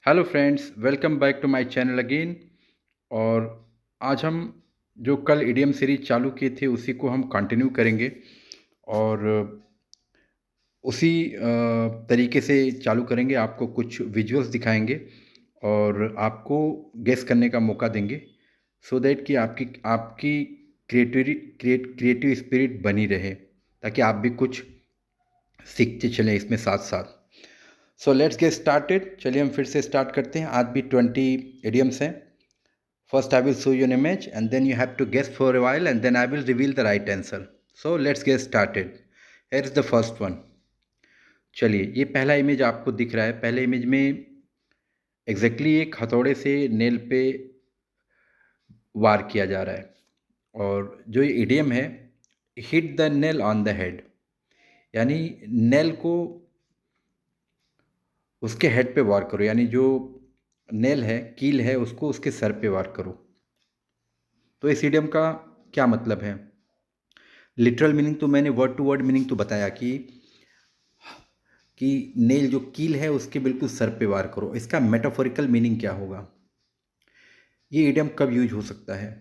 Hello friends, welcome back to my channel again. और आज हम जो कल इडियम सीरीज चालू किए थे उसी को हम कंटिन्यू करेंगे और उसी तरीके से चालू करेंगे। आपको कुछ विजुअल्स दिखाएंगे और आपको गेस करने का मौका देंगे सो दैट कि आपकी आपकी क्रिएटिव स्पिरिट बनी रहे, ताकि आप भी कुछ सीखते चलें इसमें साथ साथ। So let's get started. चलिए हम फिर से स्टार्ट करते हैं। आज भी 20 इडियम्स हैं। First, I will show you an image and then you have to guess for a while and then I will reveal the right answer. So, let's get started. Here is the first one. चलिए, ये पहला image आपको दिख रहा है। पहले image में एक हथौड़े से नेल पे वार किया जा रहा है और जो ये इडियम है, hit the nail on the head, यानी नेल को उसके हेड पे वार करो, यानी जो नेल है, कील है, उसको उसके सर पे वार करो। तो इस इडियम का क्या मतलब है? लिटरल मीनिंग तो मैंने वर्ड टू वर्ड मीनिंग तो बताया कि नेल जो कील है उसके बिल्कुल सर पे वार करो। इसका मेटाफोरिकल मीनिंग क्या होगा? ये इडियम कब यूज हो सकता है?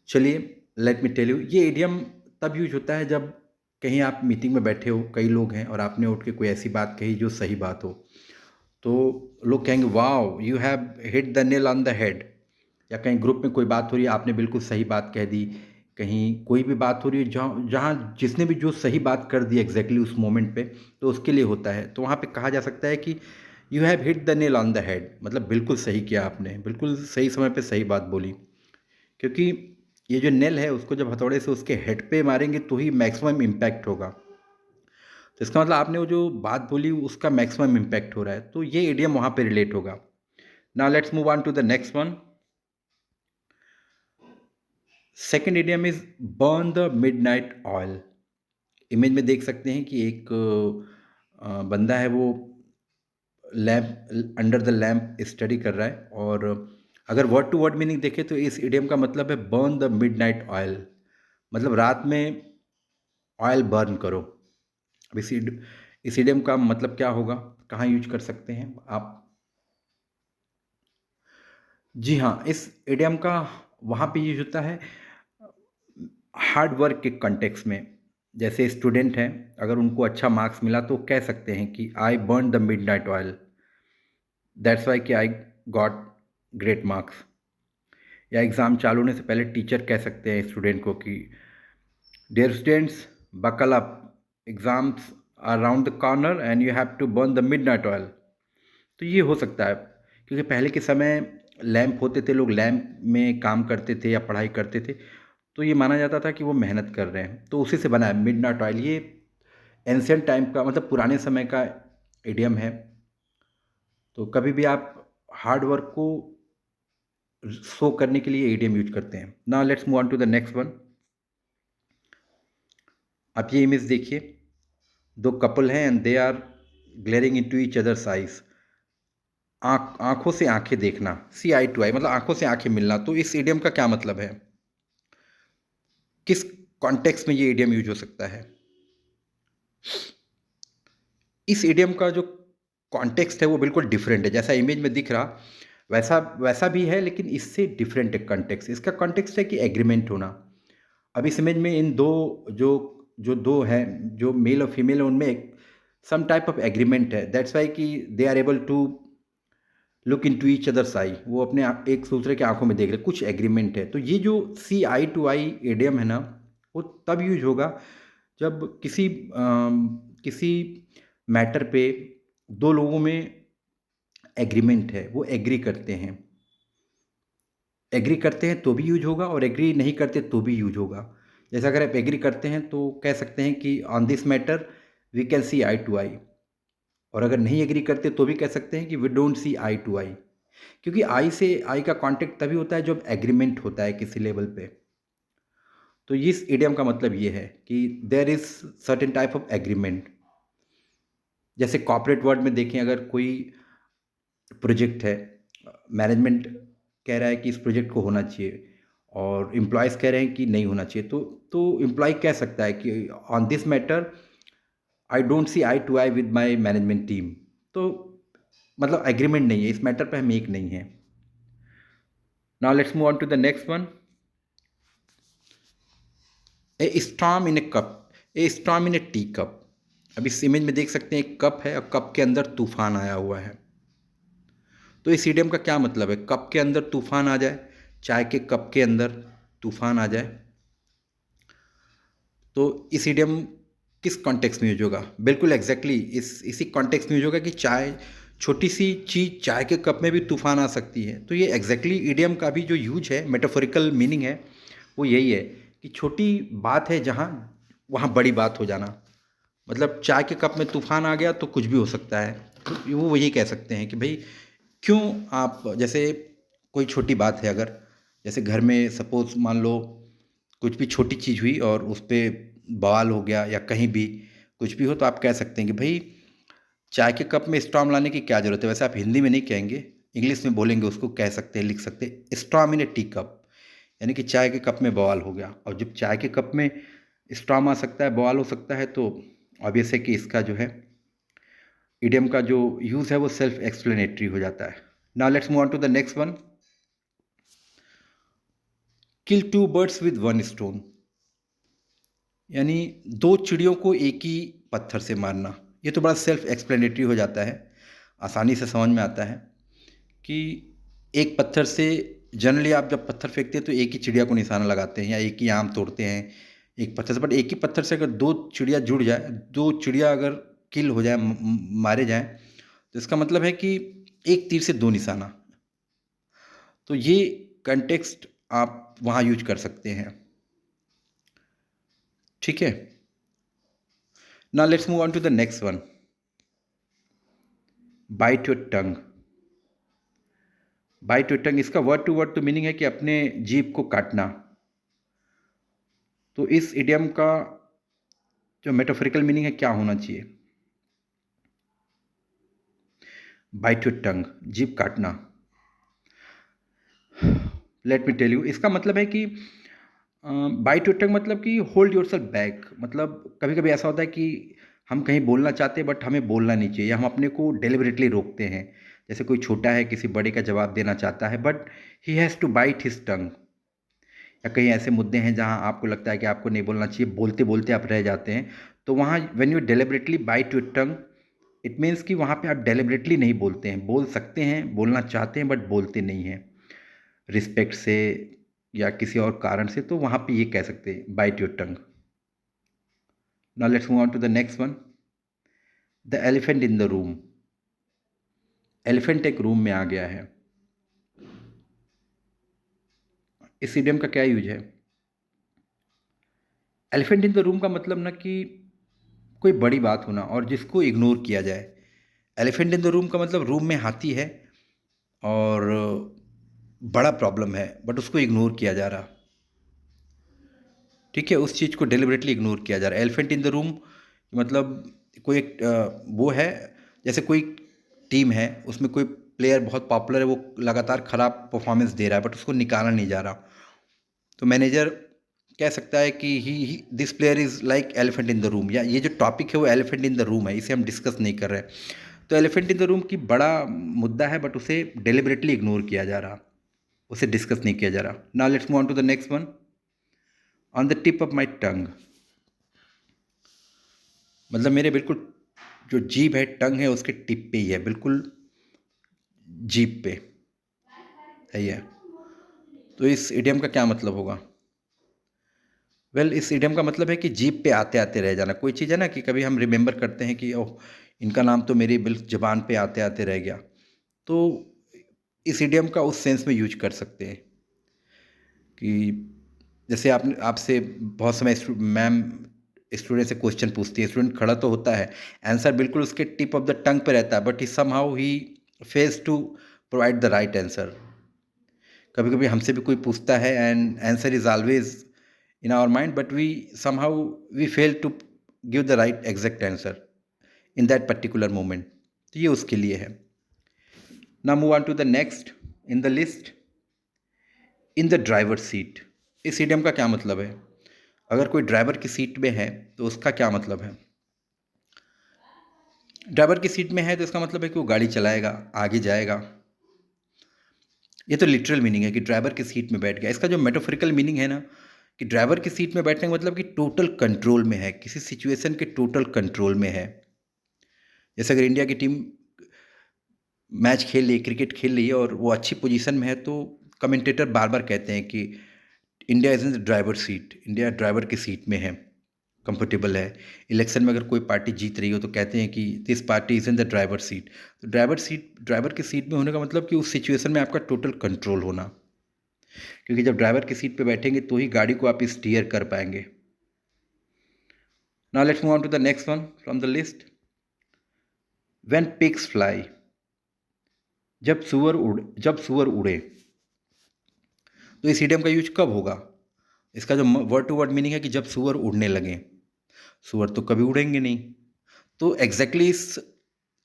चलिए, लेट मी टेल यू। ये इडियम तब यूज होता है जब कहीं आप मीटिंग में बैठे हो, कई लोग हैं और आपने उठ के कोई ऐसी बात कही जो सही बात हो, तो लोग कहेंगे wow you have hit the nail on the head. या कहीं ग्रुप में कोई बात हो रही है, आपने बिल्कुल सही बात कह दी। कहीं कोई भी बात हो रही है जहाँ जहाँ जिसने भी जो सही बात कर दी एग्जैक्टली उस मोमेंट पे, तो उसके लिए होता है। तो वहाँ पे कहा जा सकता है कि you have hit the nail on the head, मतलब बिल्कुल सही किया आपने, बिल्कुल सही समय पे सही बात बोली। क्योंकि ये जो नेल है उसको जब हथौड़े से उसके हेड पे मारेंगे तो ही मैक्सिमम इम्पैक्ट होगा। तो इसका मतलब आपने वो जो बात बोली उसका मैक्सिमम इम्पैक्ट हो रहा है, तो ये इडियम वहाँ पे रिलेट होगा। Now let's move on to the next one. Second idiom is burn the midnight oil. Image में देख सकते हैं कि एक बंदा है, वो lamp under the lamp study कर रहा है। और अगर वर्ड टू वर्ड मीनिंग देखें तो इस इडियम का मतलब है बर्न द मिडनाइट ऑयल, मतलब रात में ऑयल बर्न करो। अब इस इडियम का मतलब क्या होगा, कहाँ यूज कर सकते हैं आप? जी हाँ, इस इडियम का वहाँ पे यूज होता है हार्ड वर्क के कंटेक्स में। जैसे स्टूडेंट हैं, अगर उनको अच्छा मार्क्स मिला तो कह सकते हैं कि I burn the midnight oil, that's why कि आई गॉट ग्रेट मार्क्स। या एग्ज़ाम चालू होने से पहले टीचर कह सकते हैं स्टूडेंट को कि dear students buckle up, exams are round the corner and you have to burn the midnight oil. तो ये हो सकता है, क्योंकि पहले के समय लैंप होते थे, लोग लैंप में काम करते थे या पढ़ाई करते थे, तो ये माना जाता था कि वो मेहनत कर रहे हैं, तो उसी से बना है मिडनाइट ऑयल। ये एंशियंट टाइम का, मतलब पुराने समय का इडियम है। तो कभी भी आप हार्ड वर्क को शो करने के लिए इडियम यूज करते हैं। Now let's move on to the next one. आप ये इमेज देखिए, दो कपल हैं and they are glaring into each others eyes. आंखों से आंखें देखना, सी आई टू आई, मतलब आंखों से आंखें मिलना। तो इस इडियम का क्या मतलब है? किस कॉन्टेक्स्ट में ये इडियम यूज हो सकता है? इस इडियम का जो कॉन्टेक्स्ट है वो बिल्कुल डिफरेंट है। जैसा इमेज में दिख रहा वैसा वैसा भी है, लेकिन इससे डिफरेंट है कॉन्टेक्स्ट। इसका कॉन्टेक्स्ट है कि एग्रीमेंट होना। अब इस इमेज में इन दो जो जो दो हैं, जो मेल और फीमेल है, उनमें सम टाइप ऑफ एग्रीमेंट है। दैट्स वाई कि they are able to look in to each others eye, वो अपने एक दूसरे की आंखों में देख रहे, कुछ एग्रीमेंट है। तो ये जो सी आई टू आई एडियम है ना, वो तब यूज होगा जब किसी मैटर पे दो लोगों में एग्रीमेंट है, वो एग्री करते हैं। एग्री करते हैं तो भी यूज होगा और एग्री नहीं करते तो भी यूज होगा। जैसे अगर आप एग्री करते हैं तो कह सकते हैं कि on this matter we can see eye to eye, और अगर नहीं एग्री करते तो भी कह सकते हैं कि we don't see eye to eye. क्योंकि आई से आई का कांटेक्ट तभी होता है जब एग्रीमेंट होता है किसी लेवल पे। तो इस इडियम का मतलब ये है कि there is certain type of agreement. जैसे कॉर्पोरेट वर्ल्ड में देखें, अगर कोई प्रोजेक्ट है, मैनेजमेंट कह रहा है कि इस प्रोजेक्ट को होना चाहिए और एम्प्लॉयज़ कह रहे हैं कि नहीं होना चाहिए, तो एम्प्लॉय कह सकता है कि on this matter I don't see eye to eye with my management team. तो मतलब एग्रीमेंट नहीं है, इस मैटर पे हम एक नहीं है। Now let's move on to the next one. A storm in a cup, a storm in a tea cup. अब इस इमेज में देख सकते हैं एक कप है और कप के अंदर तूफान आया हुआ है। तो इस इडियम का क्या मतलब है? कप के अंदर तूफान आ जाए, चाय के कप के अंदर तूफान आ जाए। तो इस इडियम किस कॉन्टेक्स्ट में यूज होगा? बिल्कुल एग्जैक्टली इसी कॉन्टेक्स्ट में यूज होगा कि चाय, छोटी सी चीज़ चाय के कप में भी तूफान आ सकती है। तो ये एग्जैक्टली इडियम का भी जो यूज है, मेटाफोरिकल मीनिंग है, वो यही है कि छोटी बात है जहाँ वहाँ बड़ी बात हो जाना। मतलब चाय के कप में तूफान आ गया तो कुछ भी हो सकता है। तो वो वही कह सकते हैं कि भाई क्यों आप, जैसे कोई छोटी बात है, अगर जैसे घर में सपोज़ मान लो कुछ भी छोटी चीज़ हुई और उस पे बवाल हो गया या कहीं भी कुछ भी हो, तो आप कह सकते हैं कि भाई चाय के कप में स्टॉर्म लाने की क्या ज़रूरत है। वैसे आप हिंदी में नहीं कहेंगे, इंग्लिश में बोलेंगे उसको, कह सकते हैं, लिख सकते हैं storm in a tea cup, यानी कि चाय के कप में बवाल हो गया। और जब चाय के कप में स्टॉर्म आ सकता है, बवाल हो सकता है, तो ऑब्वियस है कि इसका जो है इडियम का जो यूज़ है वो सेल्फ एक्सप्लेनेटरी हो जाता है। Now let's move on to the next one. Kill two birds with one stone, यानी दो चिड़ियों को एक ही पत्थर से मारना। ये तो बड़ा सेल्फ एक्सप्लेनेटरी हो जाता है, आसानी से समझ में आता है कि एक पत्थर से, जनरली आप जब पत्थर फेंकते हैं तो एक ही चिड़िया को निशाना लगाते हैं या एक ही आम तोड़ते हैं एक पत्थर से। बट एक ही पत्थर से अगर दो चिड़िया जुड़ जाए, दो चिड़िया अगर किल हो जाए, मारे जाएं, तो इसका मतलब है कि एक तीर से दो निशाना। तो ये कंटेक्स्ट आप वहाँ यूज कर सकते हैं। ठीक है, now let's move on to the next one. Bite your tongue, bite your tongue, इसका वर्ड टू वर्ड तो मीनिंग है कि अपने जीभ को काटना। तो इस इडियम का जो मेटाफोरिकल मीनिंग है क्या होना चाहिए? बाइट योर टंग, जीभ काटना। लेट मी टेल यू, इसका मतलब है कि बाइट योर टंग मतलब कि होल्ड योर सेल्फ बैक। मतलब कभी कभी ऐसा होता है कि हम कहीं बोलना चाहते हैं बट हमें बोलना नहीं चाहिए, हम अपने को डेलिबरेटली रोकते हैं। जैसे कोई छोटा है किसी बड़े का जवाब देना चाहता है but he has to bite his tongue. या कहीं ऐसे मुद्दे हैं जहां आपको लगता है कि आपको नहीं बोलना चाहिए, बोलते बोलते आप रह जाते हैं, तो वहाँ when you deliberately bite your tongue, it means कि वहाँ पे आप डेलिबरेटली नहीं बोलते हैं, बोल सकते हैं, बोलना चाहते हैं बट बोलते नहीं हैं रिस्पेक्ट से या किसी और कारण से। तो वहाँ पे ये कह सकते हैं bite your tongue. Now let's move on to the next one. The elephant in the room, elephant एक रूम में आ गया है। इस इडियम का क्या यूज है? एलिफेंट इन द रूम का मतलब ना कि कोई बड़ी बात होना और जिसको इग्नोर किया जाए। एलिफेंट इन द रूम का मतलब रूम में हाथी है और बड़ा प्रॉब्लम है बट उसको इग्नोर किया जा रहा। ठीक है, उस चीज़ को डेलिबरेटली इग्नोर किया जा रहा है। एलिफेंट इन द रूम मतलब कोई एक वो है, जैसे कोई टीम है, उसमें कोई प्लेयर बहुत पॉपुलर है, वो लगातार ख़राब परफॉर्मेंस दे रहा है बट उसको निकाला नहीं जा रहा। तो मैनेजर कह सकता है कि ही this player is like elephant in the room, या ये जो टॉपिक है वो एलिफेंट इन द रूम है, इसे हम डिस्कस नहीं कर रहे हैं। तो एलिफेंट इन द रूम की बड़ा मुद्दा है बट उसे डेलिबरेटली इग्नोर किया जा रहा, उसे डिस्कस नहीं किया जा रहा। Now let's move on to the next one. On the tip of my tongue, मतलब मेरे बिल्कुल जो जीभ है, टंग है, उसके टिप पे ही है, बिल्कुल जीभ पे है ये। तो इस इडियम का क्या मतलब होगा? इस इडियम का मतलब है कि जीभ पे आते आते रह जाना। कोई चीज़ है ना कि कभी हम रिमेंबर करते हैं कि ओह, इनका नाम तो मेरी ज़बान पे आते आते रह गया। तो इस इडियम का उस सेंस में यूज कर सकते हैं कि जैसे आपने, आपसे बहुत समय मैम स्टूडेंट से क्वेश्चन पूछती है, स्टूडेंट खड़ा तो होता है, आंसर बिल्कुल उसके टिप ऑफ द टंग पे रहता है but he somehow he fails to provide the right answer. कभी कभी हमसे भी कोई पूछता है and answer is always in our mind but somehow we fail to give the right exact answer in that particular moment। तो ये उसके लिए है। now move on to the next in the list, in the driver seat। इस idiom का क्या मतलब है? अगर कोई ड्राइवर की सीट में है तो उसका क्या मतलब है? ड्राइवर की सीट में है तो इसका मतलब है कि वो गाड़ी चलाएगा, आगे जाएगा। ये तो लिटरल मीनिंग है कि ड्राइवर की सीट में बैठ गया। इसका जो मेटाफोरिकल मीनिंग है ना, कि ड्राइवर की सीट में बैठने का मतलब कि टोटल कंट्रोल में है, किसी सिचुएशन के टोटल कंट्रोल में है। जैसे अगर इंडिया की टीम मैच खेल रही है, क्रिकेट खेल रही है और वो अच्छी पोजीशन में है, तो कमेंटेटर बार बार कहते हैं कि India is in the driver seat, India driver की सीट में है, कंफर्टेबल है। इलेक्शन में अगर कोई पार्टी जीत रही हो तो कहते हैं कि this party is in the driver seat. तो ड्राइवर की सीट में होने का मतलब कि उस सिचुएशन में आपका टोटल कंट्रोल होना, क्योंकि जब ड्राइवर की सीट पे बैठेंगे तो ही गाड़ी को आप स्टीयर कर पाएंगे। Now let's move on to the next one from the list. When pigs fly, जब सुअर उड़े। तो इस इडियम का यूज कब होगा? इसका जो वर्ड टू वर्ड मीनिंग है कि जब सुअर उड़ने लगें। सुअर तो कभी उड़ेंगे नहीं। तो एग्जैक्टली इस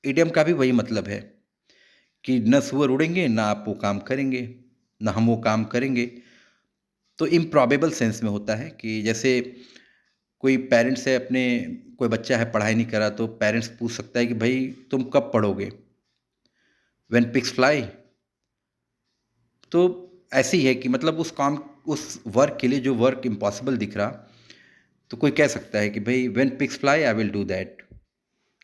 इडियम का भी वही मतलब है कि न सुअर उड़ेंगे, ना आप वो काम करेंगे, ना हम वो काम करेंगे। तो इम्प्रॉबेबल सेंस में होता है कि जैसे कोई पेरेंट्स है, अपने कोई बच्चा है पढ़ाई नहीं करा, तो पेरेंट्स पूछ सकता है कि भाई तुम कब पढ़ोगे? When pigs fly. तो ऐसे ही है कि मतलब उस वर्क के लिए जो वर्क इम्पॉसिबल दिख रहा, तो कोई कह सकता है कि भाई when pigs fly I will do that,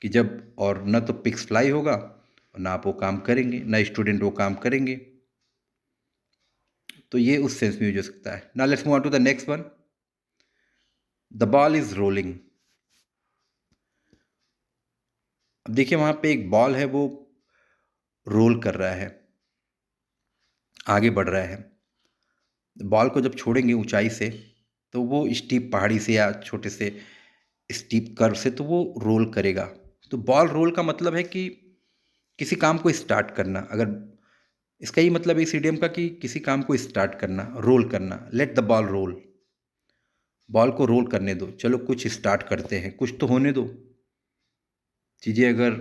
कि जब, और न तो पिग्स फ्लाई होगा और ना आप वो काम करेंगे, ना स्टूडेंट वो काम करेंगे। तो ये उस सेंस में यूज हो सकता है। Now let's move on to the next one. The ball is rolling. अब देखिए वहाँ पे एक बॉल है, वो रोल कर रहा है, आगे बढ़ रहा है। बॉल को जब छोड़ेंगे ऊंचाई से, तो वो स्टीप पहाड़ी से या छोटे से स्टीप कर्व से तो वो रोल करेगा। तो बॉल रोल का मतलब है कि किसी काम को स्टार्ट करना। अगर इसका ही मतलब है इस इडियम का कि किसी काम को स्टार्ट करना, रोल करना। Let the ball roll, ball को रोल करने दो, चलो कुछ स्टार्ट करते हैं, कुछ तो होने दो। चीज़ें अगर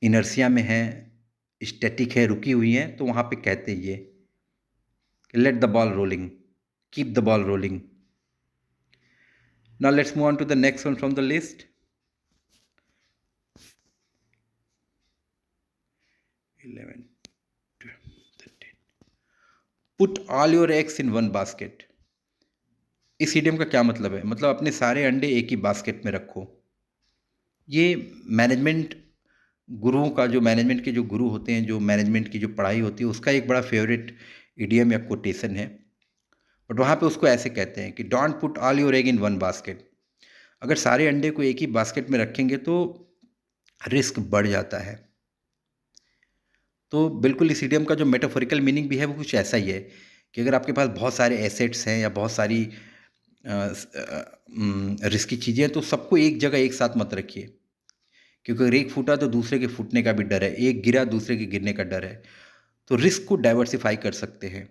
इनर्सिया में हैं, स्टैटिक है, रुकी हुई हैं, तो वहाँ पे कहते हैं ये let the ball rolling, keep the ball rolling. Now let's move on to the next one from the list. 11, 12, 13। Put all your eggs in one basket. इस इडियम का क्या मतलब है? मतलब अपने सारे अंडे एक ही बास्केट में रखो। ये मैनेजमेंट गुरुओं का, जो मैनेजमेंट के जो गुरु होते हैं, जो मैनेजमेंट की जो पढ़ाई होती है, उसका एक बड़ा फेवरेट इडियम या कोटेशन है। बट वहाँ पे उसको ऐसे कहते हैं कि don't put all your egg in one basket. अगर सारे अंडे को एक ही बास्केट में रखेंगे तो रिस्क बढ़ जाता है। तो बिल्कुल इस इडियम का जो मेटाफोरिकल मीनिंग भी है वो कुछ ऐसा ही है कि अगर आपके पास बहुत सारे एसेट्स हैं या बहुत सारी रिस्की चीज़ें हैं, तो सबको एक जगह एक साथ मत रखिए, क्योंकि अगर एक फूटा तो दूसरे के फूटने का भी डर है, एक गिरा दूसरे के गिरने का डर है। तो रिस्क को डाइवर्सिफाई कर सकते हैं,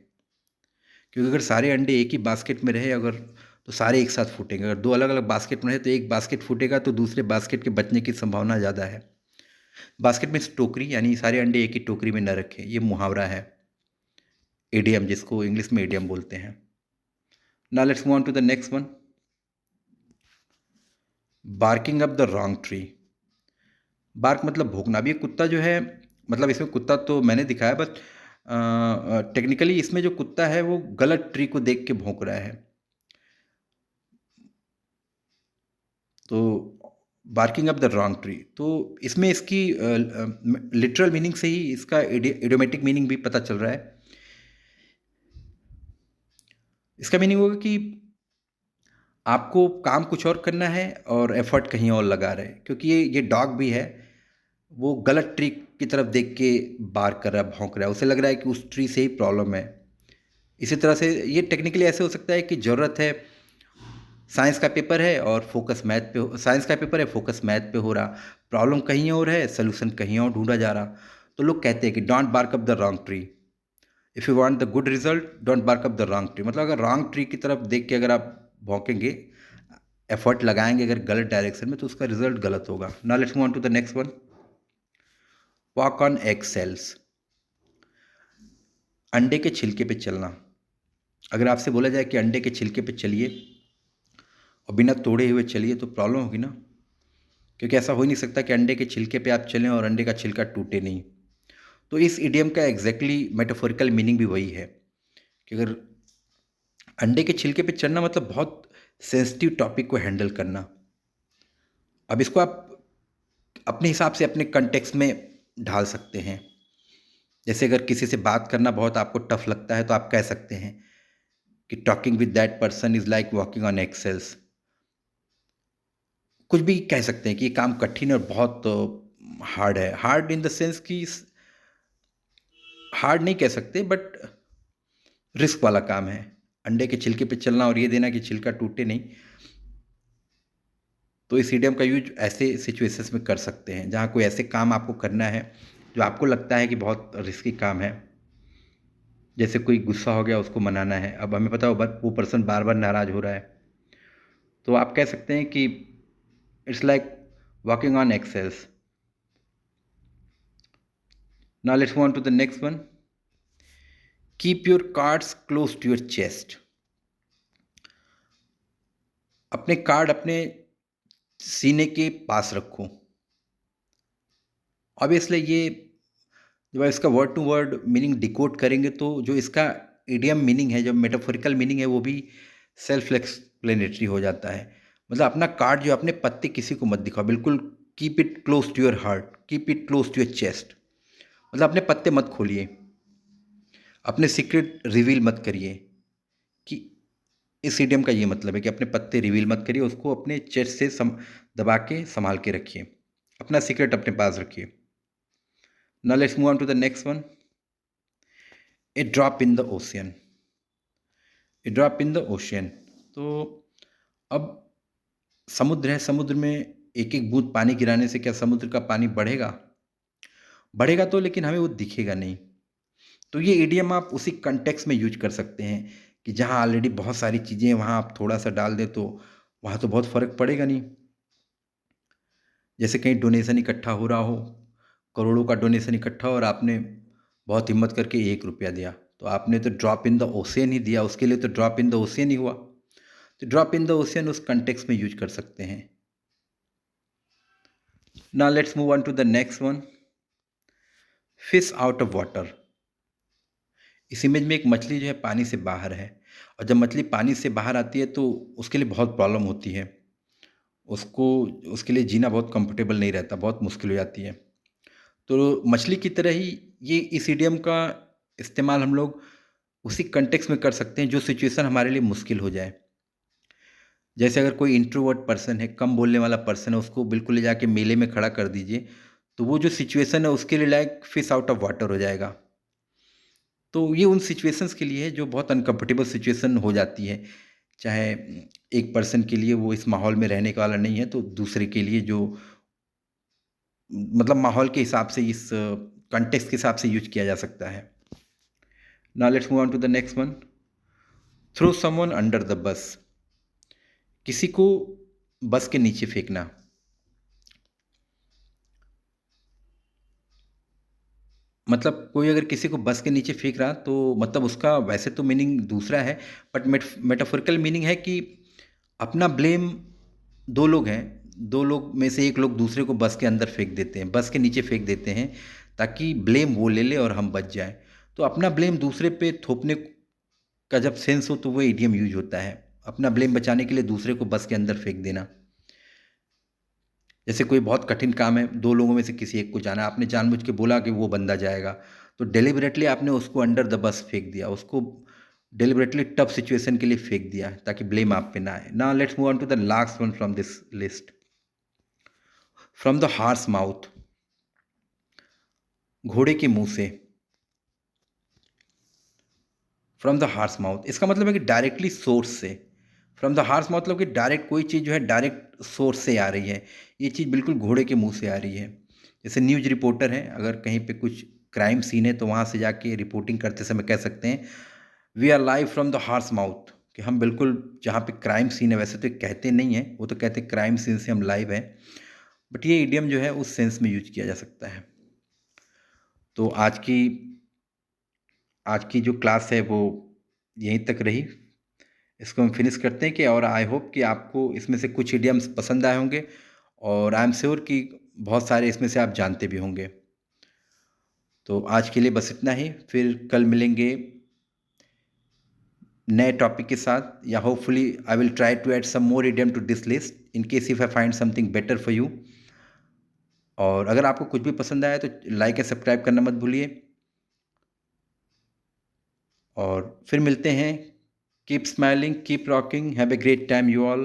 क्योंकि अगर सारे अंडे एक ही बास्केट में रहे अगर, तो सारे एक साथ फूटेंगे। अगर दो अलग अलग बास्केट में रहे तो एक बास्केट फूटेगा तो दूसरे बास्केट के बचने की संभावना ज़्यादा है। बास्केट में टोकरी, यानी सारे अंडे एक ही टोकरी में न रखें, ये मुहावरा है, एडियम, जिसको इंग्लिश में एडियम बोलते हैं। Now let's move on to the next one. Barking up the wrong tree. Bark मतलब भौंकना। अभी ये कुत्ता जो है, मतलब इसमें कुत्ता तो मैंने दिखाया, बट टेक्निकली इसमें जो कुत्ता है वो गलत ट्री को देख के भौंक रहा है। तो barking up the wrong tree, तो इसमें इसकी लिटरल मीनिंग से ही इसका इडियोमेटिक मीनिंग भी पता चल रहा है। इसका मीनिंग होगा कि आपको काम कुछ और करना है और एफर्ट कहीं और लगा रहे हैं, क्योंकि ये डॉग भी है, वो गलत ट्री की तरफ देख के बार्क कर रहा है, भौंक रहा है, उसे लग रहा है कि उस ट्री से ही प्रॉब्लम है। इसी तरह से ये टेक्निकली ऐसे हो सकता है कि ज़रूरत है, साइंस का पेपर है और फोकस मैथ पे साइंस का पेपर है, फोकस मैथ पे हो रहा, प्रॉब्लम कहीं और है, सोल्यूशन कहीं और ढूंढा जा रहा। तो लोग कहते हैं कि don't bark up the wrong tree, if you want the good result don't bark up the wrong tree. मतलब अगर रॉन्ग ट्री की तरफ देख के अगर आप भौंकेंगे, एफर्ट लगाएंगे अगर गलत डायरेक्शन में, तो उसका रिजल्ट गलत होगा। Now let's move on to the next one. Walk on egg shells. अंडे के छिलके पे चलना। अगर आपसे बोला जाए कि अंडे के छिलके पे चलिए और बिना तोड़े हुए चलिए, तो प्रॉब्लम होगी ना। क्योंकि ऐसा हो ही नहीं सकता कि अंडे के छिलके पे आप चलें और अंडे का छिलका टूटे नहीं। तो इस इडियम का एग्जैक्टली मेटाफोरिकल मीनिंग भी वही है कि अगर अंडे के छिलके पे चढ़ना मतलब बहुत सेंसिटिव टॉपिक को हैंडल करना। अब इसको आप अपने हिसाब से अपने कंटेक्स्ट में ढाल सकते हैं। जैसे अगर किसी से बात करना बहुत आपको टफ लगता है तो आप कह सकते हैं कि talking with that person is like walking on eggshells. कुछ भी कह सकते हैं कि ये काम कठिन और बहुत हार्ड है। हार्ड इन द सेंस कि हार्ड नहीं कह सकते, बट रिस्क वाला काम है। अंडे के छिलके पे चलना और ये देना कि छिलका टूटे नहीं। तो इस इडियम का यूज ऐसे सिचुएशंस में कर सकते हैं जहाँ कोई ऐसे काम आपको करना है जो आपको लगता है कि बहुत रिस्की काम है। जैसे कोई गुस्सा हो गया, उसको मनाना है। अब हमें पता हो वो पर्सन बार बार नाराज़ हो रहा है, तो आप कह सकते हैं कि it's like walking on eggshells. Now let's move on to the next one. Keep your cards close to your chest. अपने कार्ड अपने सीने के पास रखो। ऑब्वियसली ये जब आप इसका word to word meaning decode करेंगे तो जो इसका इडियम मीनिंग है, जो मेटाफोरिकल मीनिंग है, वो भी सेल्फ एक्सप्लेनेटरी हो जाता है। मतलब अपना कार्ड जो अपने पत्ते किसी को मत दिखाओ, बिल्कुल keep it close to your heart, keep it close to your chest. मतलब अपने पत्ते मत खोलिए, अपने सीक्रेट रिवील मत करिए। कि इस इडियम का ये मतलब है कि अपने पत्ते रिवील मत करिए, उसको अपने चेस्ट से दबा के संभाल के रखिए, अपना सीक्रेट अपने पास रखिए। Now let's move on to the next one. A drop in the ocean. A drop in the ocean. तो अब समुद्र है, समुद्र में एक एक बूंद पानी गिराने से क्या समुद्र का पानी बढ़ेगा? बढ़ेगा तो, लेकिन हमें वो दिखेगा नहीं। तो ये इडियम आप उसी कंटेक्स्ट में यूज कर सकते हैं कि जहाँ ऑलरेडी बहुत सारी चीज़ें हैं, वहाँ आप थोड़ा सा डाल दें तो वहाँ तो बहुत फ़र्क पड़ेगा नहीं। जैसे कहीं डोनेशन इकट्ठा हो रहा हो, करोड़ों का डोनेशन इकट्ठा हो और आपने बहुत हिम्मत करके 1 रुपया दिया, तो आपने तो ड्रॉप इन द ओशियन ही दिया, उसके लिए तो ड्रॉप इन द ओशियन ही हुआ। तो ड्रॉप इन द ओशियन उस कंटेक्स्ट में यूज कर सकते हैं। Now let's move on to the next one. Fish out of water. इस इमेज में एक मछली जो है पानी से बाहर है, और जब मछली पानी से बाहर आती है तो उसके लिए बहुत प्रॉब्लम होती है। उसको उसके लिए जीना बहुत कंफर्टेबल नहीं रहता, बहुत मुश्किल हो जाती है। तो मछली की तरह ही ये इस इडियम का इस्तेमाल हम लोग उसी कंटेक्स्ट में कर सकते हैं जो सिचुएशन हमारे लिए मुश्किल हो जाए। जैसे अगर कोई इंट्रोवर्ट पर्सन है, कम बोलने वाला पर्सन है, उसको बिल्कुल ले जाके मेले में खड़ा कर दीजिए, तो वो जो सिचुएशन है उसके लिए like fish out of water हो जाएगा। तो ये उन सिचुएशंस के लिए है जो बहुत अनकंफर्टेबल सिचुएशन हो जाती है। चाहे एक पर्सन के लिए वो इस माहौल में रहने का वाला नहीं है, तो दूसरे के लिए जो मतलब माहौल के हिसाब से, इस कॉन्टेक्स्ट के हिसाब से यूज़ किया जा सकता है। Now let's move on to the next one. Throw someone under the bus. किसी को बस के नीचे फेंकना। मतलब कोई अगर किसी को बस के नीचे फेंक रहा तो मतलब उसका वैसे तो मीनिंग दूसरा है, बट मेटाफोरिकल मीनिंग है कि अपना ब्लेम, दो लोग हैं, दो लोग में से एक लोग दूसरे को बस के अंदर फेंक देते हैं, बस के नीचे फेंक देते हैं, ताकि ब्लेम वो ले ले और हम बच जाएं। तो अपना ब्लेम दूसरे पे थोपने का जब सेंस हो तो वो इडियम यूज होता है, अपना ब्लेम बचाने के लिए दूसरे को बस के अंदर फेंक देना। जैसे कोई बहुत कठिन काम है, दो लोगों में से किसी एक को जाना है, आपने जानबूझ के बोला कि वो बंदा जाएगा, तो डेलिबरेटली आपने उसको अंडर द बस फेंक दिया, उसको डेलिबरेटली टफ सिचुएशन के लिए फेंक दिया ताकि ब्लेम आप पे ना आए। Now let's move on to the last one from this list. From the horse mouth. घोड़े के मुंह से। फ्रॉम द हार्स माउथ इसका मतलब है कि डायरेक्टली सोर्स से। फ्रॉम द हार्स माउथ मतलब कि डायरेक्ट कोई चीज़ जो है डायरेक्ट सोर्स से आ रही है। ये चीज़ बिल्कुल घोड़े के मुंह से आ रही है। जैसे न्यूज़ रिपोर्टर है, अगर कहीं पे कुछ क्राइम सीन है तो वहाँ से जाके रिपोर्टिंग करते समय कह सकते हैं we are live from the horse mouth, कि हम बिल्कुल जहाँ पे क्राइम सीन है, वैसे तो कहते नहीं हैं, वो तो कहते हैं क्राइम सीन से हम लाइव हैं, बट ये इडियम जो है उस सेंस में यूज किया जा सकता है। तो आज की जो क्लास है वो यहीं तक रही। इसको हम फिनिश करते हैं कि, और आई होप कि आपको इसमें से कुछ इडियम्स पसंद आए होंगे और आई एम श्योर कि बहुत सारे इसमें से आप जानते भी होंगे। तो आज के लिए बस इतना ही, फिर कल मिलेंगे नए टॉपिक के साथ, या hopefully I will try to add some more idiom to this list in case if I find something better for you. और अगर आपको कुछ भी पसंद आया तो लाइक या सब्सक्राइब करना मत भूलिए, और फिर मिलते हैं। Keep smiling, keep rocking, have a great time you all.